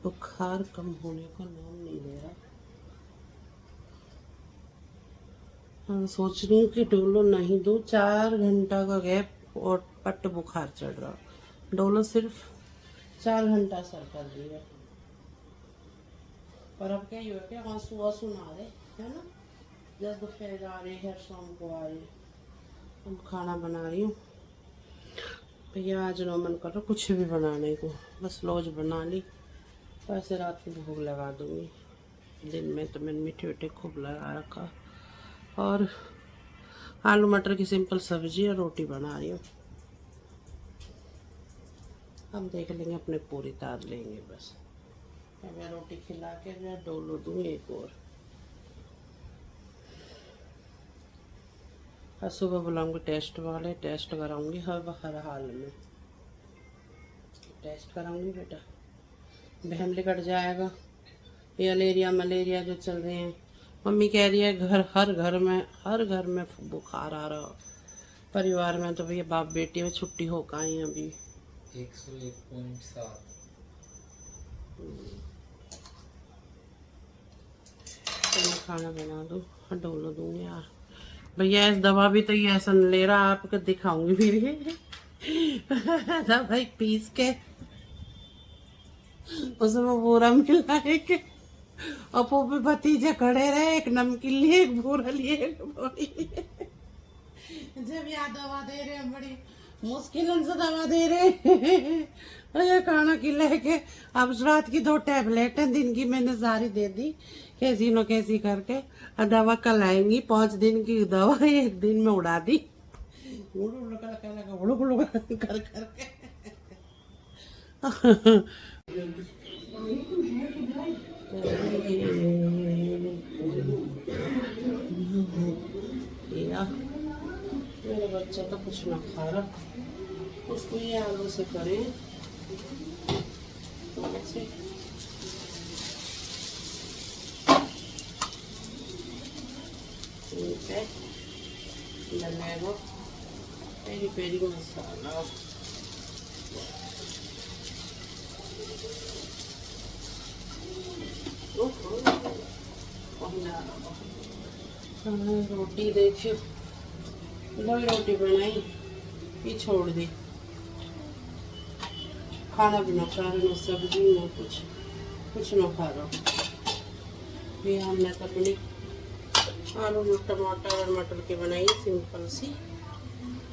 बुखार कम होने का नाम नहीं ले रहा। हाँ, सोच रही हूँ कि डोलो नहीं दूँ। 4 घंटा का गैप और पट बुखार चढ़ रहा। डोलो सिर्फ 4 घंटा सर कर दिया। पर अब क्या ही हुआ, क्या आंसू आंसू ना आ रहे, है ना। जब दोपहर आ रही है, शाम को आ रही। अब खाना बना रही हूँ भैया। आज ना मन कर रहा कुछ भी बनाने को, बस लौज बना ली। वैसे रात को भूख लगा दूँगी। दिन में तो मैंने मीठे मीठे खूब लगा रखा। और आलू मटर की सिंपल सब्जी और रोटी बना रही हूँ। हम देख लेंगे, अपने पूरी तार लेंगे बस। मैं रोटी खिला के मैं डोलो दूँ एक और सुबह बुलाऊंगी टेस्ट वाले, टेस्ट कराऊंगी हर हाल में टेस्ट कराऊंगी बेटा। बहमले कट जाएगा। ये मलेरिया मलेरिया जो चल रहे हैं, मम्मी कह रही है हर घर में बुखार आ रहा। परिवार में तो भैया बाप बेटी में छुट्टी हो का ही अभी 101.7। तो मैं खाना बना दूँ और डोलो दूँगी यार। भैया इस दवा भी तो ये ऐसा ले रहा, आपको दिखाऊंगी फिर ये दवाई पीस के उसमें पूरा मिलाए के और वो भी भतीजे खड़े रहे, एक नमकीन लिए, एक बूरा लिए, एक बोरी लिए। जब याद दवा दे रहे हैं, बड़ी मुश्किल से दवा दे रहे हैं। अरे खाना खिला के अब रात की 2 टैबलेट है, दिन की मैंने सारी दे दी कैसी न कैसी करके। और दवा कल आएंगी, 5 दिन की दवा 1 दिन में उड़ा दी। कर करके या मेरा बच्चा तो कुछ ना खा रहा, उसको ये आलू से करें तो ऐसे। ठीक है, डलेगा पेरी पेरी मसाला। रोटी देखियो, 2 ही रोटी बनाई, ये छोड़ दी। खाना भी ना खा रहे, न सब्जी न कुछ न खा रहा। ये हमने तो अपनी आलू टमाटर और मटर के बनाई सिंपल सी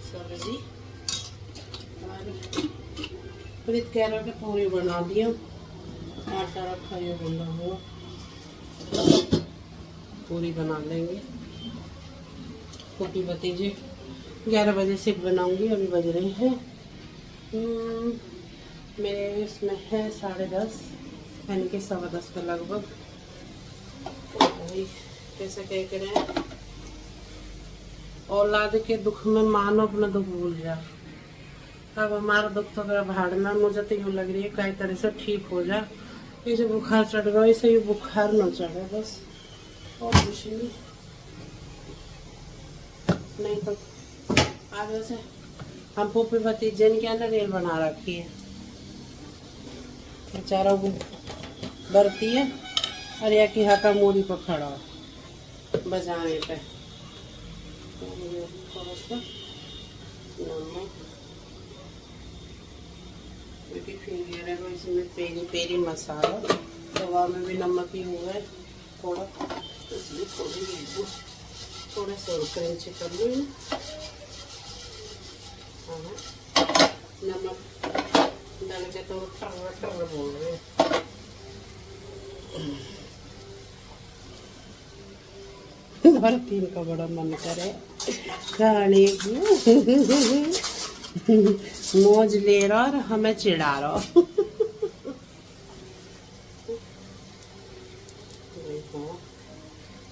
सब्जी। और प्रीत कह रहा कि पूरी बना दिया, आटा रखा है गुंदा हुआ, पूरी बना लेंगे। छोटी भतीजे 11 बजे से बनाऊंगी, अभी बज रहे हैं मेरे इसमें है 10:30, यानी कि 10:15 के लगभग। वही कैसे कह कर रहे हैं, औलाद के दुख में मानो अपना दुख भूल जा। अब हमारा दुख तो अगर भाड़ में, मुझे तो यूँ लग रही है कई तरह से ठीक हो जा। ये जो बुखार चढ़ रहा है, इसे ये बुखार न चढ़े बस, और कुछ नहीं तो आज वैसे हम पोपी भतीजे ने क्या ना रेल बना रखी है, बेचारा वो बरती है और या की हाका मूरी पर खड़ा बजाने पे। थोड़ा सा नमक, क्योंकि फिंगर है इसमें पेरी पेरी मसाला, दवा में भी नमक ही हुआ है थोड़ा, इसलिए थोड़ी नींबू, थोड़ा सा क्रंची कर लूँ। नमक डाल के तो टर बोल रहे हैं। भरती का बड़ा मन करे खाने की। मौज ले रहा और हमें चिढ़ा रहा।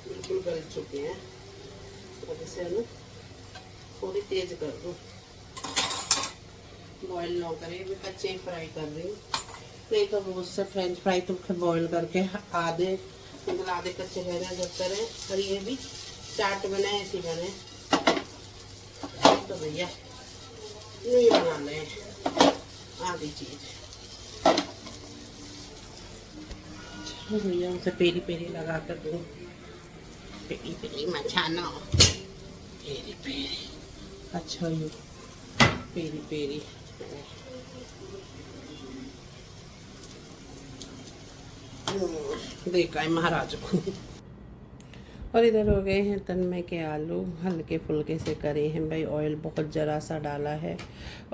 बिल्कुल गल चुके हैं, अब इसे ना थोड़ी तेज कर दूँ, बॉयल ना करे, भी कच्चे ही फ्राई कर रही हूँ। नहीं तो बहुत से फ्रेंच फ्राई तो बॉयल करके आधे कच्चे रह रहे जब करें। और ये भी चाट बने ऐसी बने तो भैया नहीं बना लें आधी चीज। तो भैया उसे पेरी पेरी लगा कर दूँ। पेरी पेरी मचाना, पेरी पेरी, अच्छा यू पेरी पेरी। देखा है महाराज को। और इधर हो गए हैं तन्मय के आलू, हल्के फुल्के से करे हैं भाई। ऑयल बहुत ज़रा सा डाला है,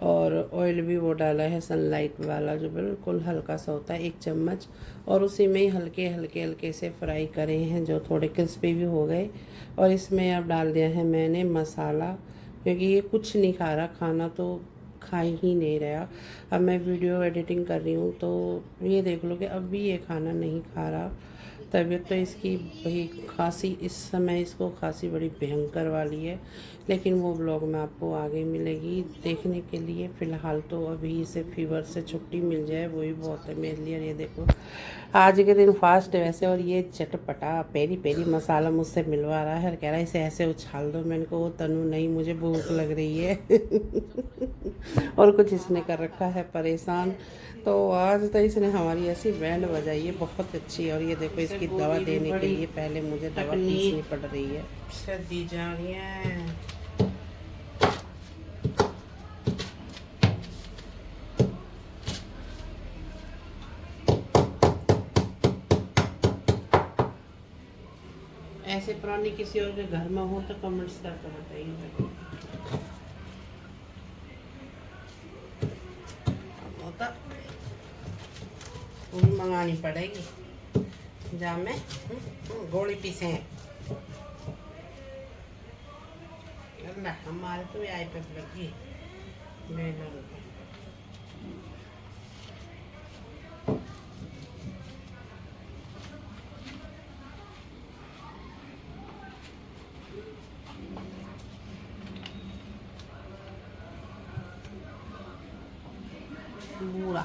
और ऑयल भी वो डाला है सनलाइट वाला जो बिल्कुल हल्का सा होता है, 1 चम्मच। और उसी में ही हल्के हल्के हल्के से फ्राई करे हैं, जो थोड़े क्रिस्पी भी हो गए। और इसमें अब डाल दिया है मैंने मसाला, क्योंकि ये कुछ नहीं खा रहा, खाना तो खा ही नहीं रहा। अब मैं वीडियो एडिटिंग कर रही हूँ तो ये देख लो कि अब भी ये खाना नहीं खा रहा। तबीयत तो इसकी भाई, खांसी इस समय इसको खांसी बड़ी भयंकर वाली है, लेकिन वो ब्लॉग में आपको आगे मिलेगी देखने के लिए। फ़िलहाल तो अभी इसे फीवर से छुट्टी मिल जाए वही बहुत है मेरे लिए। ये देखो आज के दिन फास्ट है वैसे, और ये चटपटा पेरी पेरी मसाला मुझसे मिलवा रहा है और कह रहा है इसे ऐसे उछाल दो। मैंने को तनु नहीं, मुझे भूख लग रही है और कुछ इसने कर रखा है परेशान। तो आज तो इसने हमारी ऐसी बैंड बजाई है बहुत अच्छी। और ये देखो इसकी दवा देने के लिए पहले मुझे दवा पीसनी पड़ रही है। दी जा रही है। ऐसे पुरानी किसी और के घर में हो तो कमेंट्स करके बताइए। वो भी मंगानी पड़ेगी जहाँ में गोली पीसे हैं। अल्लाह हमारे तो आई पे लगी बेलन। बूढ़ा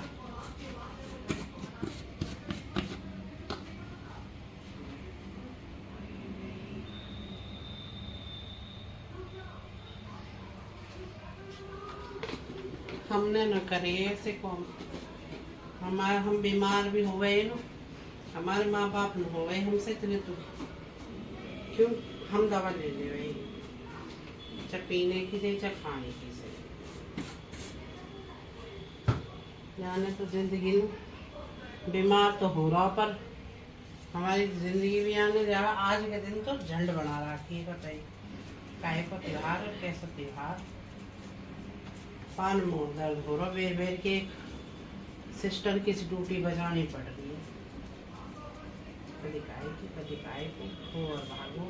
हमने न करे ऐसे कौन। हम बीमार भी हो गए ना, हमारे माँ बाप न हो गए हमसे इतने, तो क्यों हम दवा ले ले रहे, चाहे पीने की से चाहे खाने की से। जाने तो जिंदगी में बीमार तो हो रहा, पर हमारी जिंदगी भी आने जा रहा। आज के दिन तो झंड बना रखी है, बताइए काहे का त्योहार और कैसा त्योहार। पान मोर दर्द हो रहा, बेर बेर के सिस्टर की ड्यूटी बजानी पड़ रही है। कभी काय की और भागो।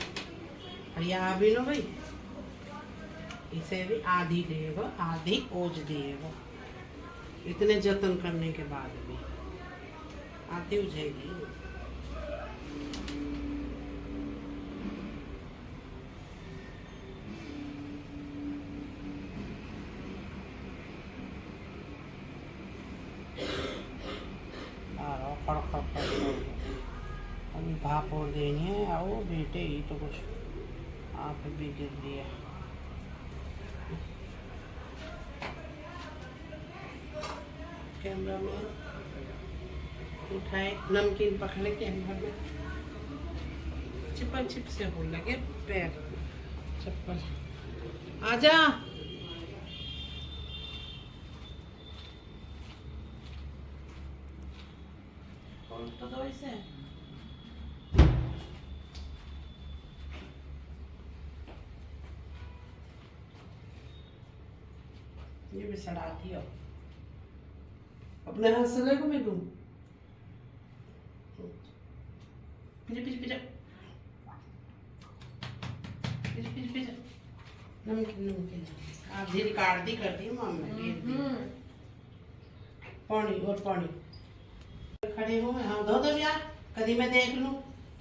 और यहाँ भी लो भाई, इसे भी आधी देगा आधी ओज देगा। इतने जतन करने के बाद भी आती हो जाएगी। अभी भाप और देनी है। आओ बेटे, ही तो कुछ आप भी गिर दिया। कैमरा में उठाए, नमकीन पकड़े कैमरा में, चिपन चिप से हो लगे पैर चप्पल। आजा तो दो इसे। ये भी सड़ाती हो अपने हंसले को मैं दूं। पीछे पीछे पीछे पीछे पीछे पीछे। नमकीन नमकीन आधी रिकॉर्ड दी करती हूँ मम्मी। पानी और पानी खड़े हो। हाँ दो दो यार, कभी मैं देख लूं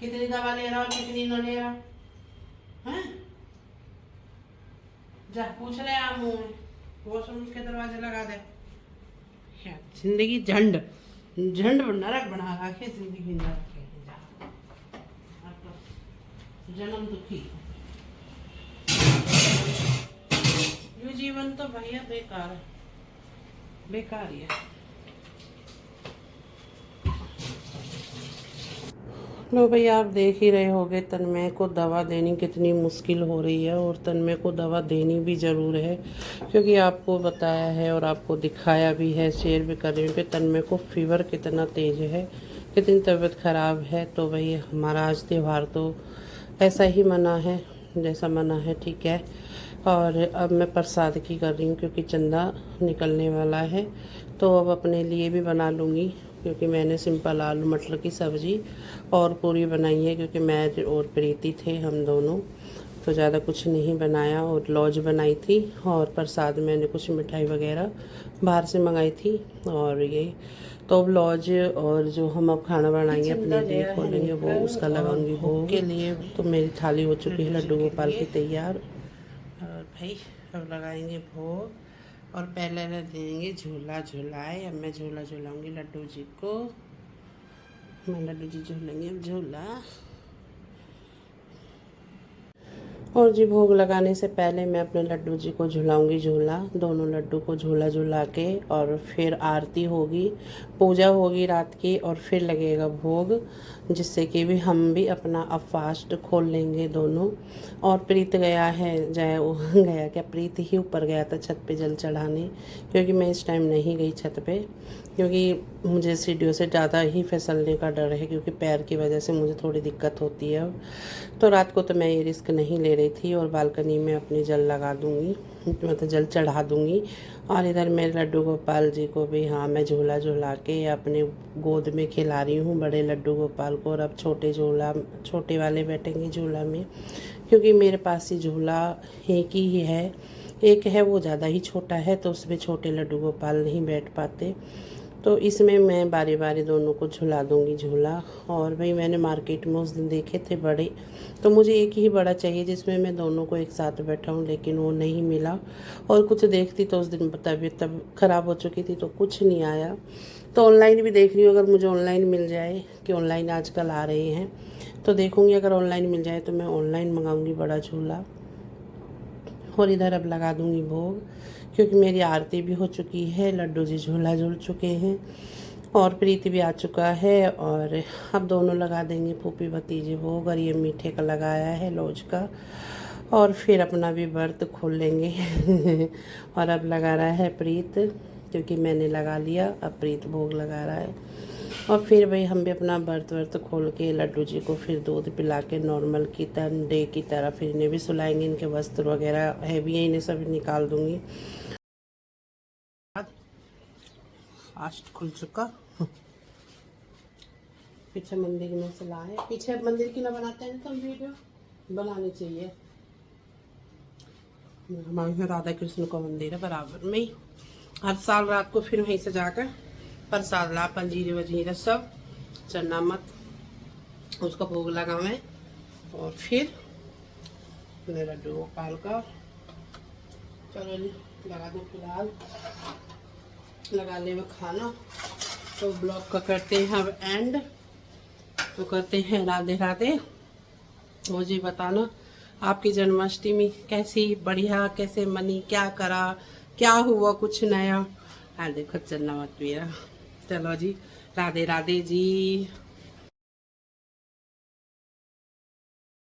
कितनी दवा ले रहा और कितनी न ले रहा है। जा पूछ रहे आप मुँह में, वॉशरूम के दरवाजे लगा दे। जिंदगी झंड झंड नरक बना रखे जिंदगी नरक है। जन्म दुखी, ये जीवन तो भैया बेकार है, बेकार ही है। लो भाई, आप देख ही रहे होगे तन्मय को दवा देनी कितनी मुश्किल हो रही है, और तन्मय को दवा देनी भी ज़रूर है, क्योंकि आपको बताया है और आपको दिखाया भी है, शेयर भी कर रही हूँ कि तन्मय को फीवर कितना तेज़ है, कितनी तबीयत ख़राब है। तो भाई हमारा आज त्यौहार तो ऐसा ही मना है जैसा मना है, ठीक है। और अब मैं प्रसाद की कर रही हूँ क्योंकि चंदा निकलने वाला है, तो अब अपने लिए भी बना लूँगी, क्योंकि मैंने सिंपल आलू मटर की सब्ज़ी और पूरी बनाई है, क्योंकि मैं और प्रीति थे हम दोनों, तो ज़्यादा कुछ नहीं बनाया। और लौज बनाई थी, और प्रसाद मैंने कुछ मिठाई वगैरह बाहर से मंगाई थी। और ये तो अब लौज और जो हम अब खाना बनाएंगे अपने लिए खोलेंगे वो उसका लगाऊंगी भोग के लिए। तो मेरी थाली हो चुकी है लड्डू गोपाल की तैयार, और भाई अब लगाएंगे भोग, और पहले देंगे झूला झूलाए। अब मैं झूला झूलाऊंगी लड्डू जी को, मैं लड्डू जी झूलेंगे अब झूला। और जी भोग लगाने से पहले मैं अपने लड्डू जी को झुलाऊंगी झूला, दोनों लड्डू को झूला झुला के, और फिर आरती होगी, पूजा होगी रात की, और फिर लगेगा भोग, जिससे कि भी हम भी अपना अब फास्ट खोल लेंगे दोनों। और प्रीत गया है, जाए वो गया क्या, प्रीत ही ऊपर गया था छत पे जल चढ़ाने, क्योंकि मैं इस टाइम नहीं गई छत पे, क्योंकि मुझे सीढ़ियों से ज़्यादा ही फिसलने का डर है, क्योंकि पैर की वजह से मुझे थोड़ी दिक्कत होती है। तो रात को तो मैं ये रिस्क नहीं ले रही थी, और बालकनी में अपनी जल लगा दूँगी, मतलब जल चढ़ा दूँगी। और इधर मेरे लड्डू गोपाल जी को भी, हाँ, मैं झूला झूला के अपने गोद में खिला रही हूँ बड़े लड्डू गोपाल को। और अब छोटे वाले बैठेंगे झूला में, क्योंकि मेरे पास ही झूला एक ही है, एक है वो ज़्यादा ही छोटा है, तो उसमें छोटे लड्डू गोपाल नहीं बैठ पाते, तो इसमें मैं बारी बारी दोनों को झुला दूँगी झूला। और भाई मैंने मार्केट में उस दिन देखे थे बड़े, तो मुझे एक ही बड़ा चाहिए जिसमें मैं दोनों को एक साथ बैठाऊँ, लेकिन वो नहीं मिला। और कुछ देखती तो उस दिन तबीयत तब ख़राब हो चुकी थी, तो कुछ नहीं आया। तो ऑनलाइन भी देख रही हूँ, अगर मुझे ऑनलाइन मिल जाए, कि ऑनलाइन आजकल आ रहे हैं, तो देखूँगी, अगर ऑनलाइन मिल जाए तो मैं ऑनलाइन मंगाऊँगी बड़ा झूला। और इधर अब लगा दूँगी भोग, क्योंकि मेरी आरती भी हो चुकी है, लड्डू जी झूला झूल चुके हैं, और प्रीति भी आ चुका है। और अब दोनों लगा देंगे फूफी भतीजे भोग, और ये मीठे का लगाया है लौज का, और फिर अपना भी व्रत खोल लेंगे। और अब लगा रहा है प्रीत, क्योंकि मैंने लगा लिया, अब प्रीत भोग लगा रहा है। और फिर भाई हम भी अपना व्रत खोल के लड्डू जी को फिर दूध पिला के नॉर्मल की तरह डे की तरह फिर इन्हें भी सुलाएंगे, इनके वस्त्र वगैरह हैवी है, इन्हें सब निकाल दूँगी। फास्ट खुल चुका। पीछे मंदिर में से लाए, पीछे मंदिर की ना बनाते हैं तो वीडियो बनानी चाहिए। हमारे यहाँ राधा कृष्ण का मंदिर है बराबर में ही, हर साल रात को फिर वहीं से जाकर प्रसाद ला, पंजीरे वजीरे सब, चना मत, उसका भोग लगावें, और फिर लड्डू गोपाल का चलो लगा दो फिलहाल, लगा ले में खाना। तो ब्लॉग का करते हैं अब एंड, तो करते हैं राधे राधे। मुझे बताना आपकी जन्माष्टमी कैसी, बढ़िया कैसे मनी, क्या करा, क्या हुआ कुछ नया। हाँ देखो चलना मत मेरा, चलो जी राधे राधे जी।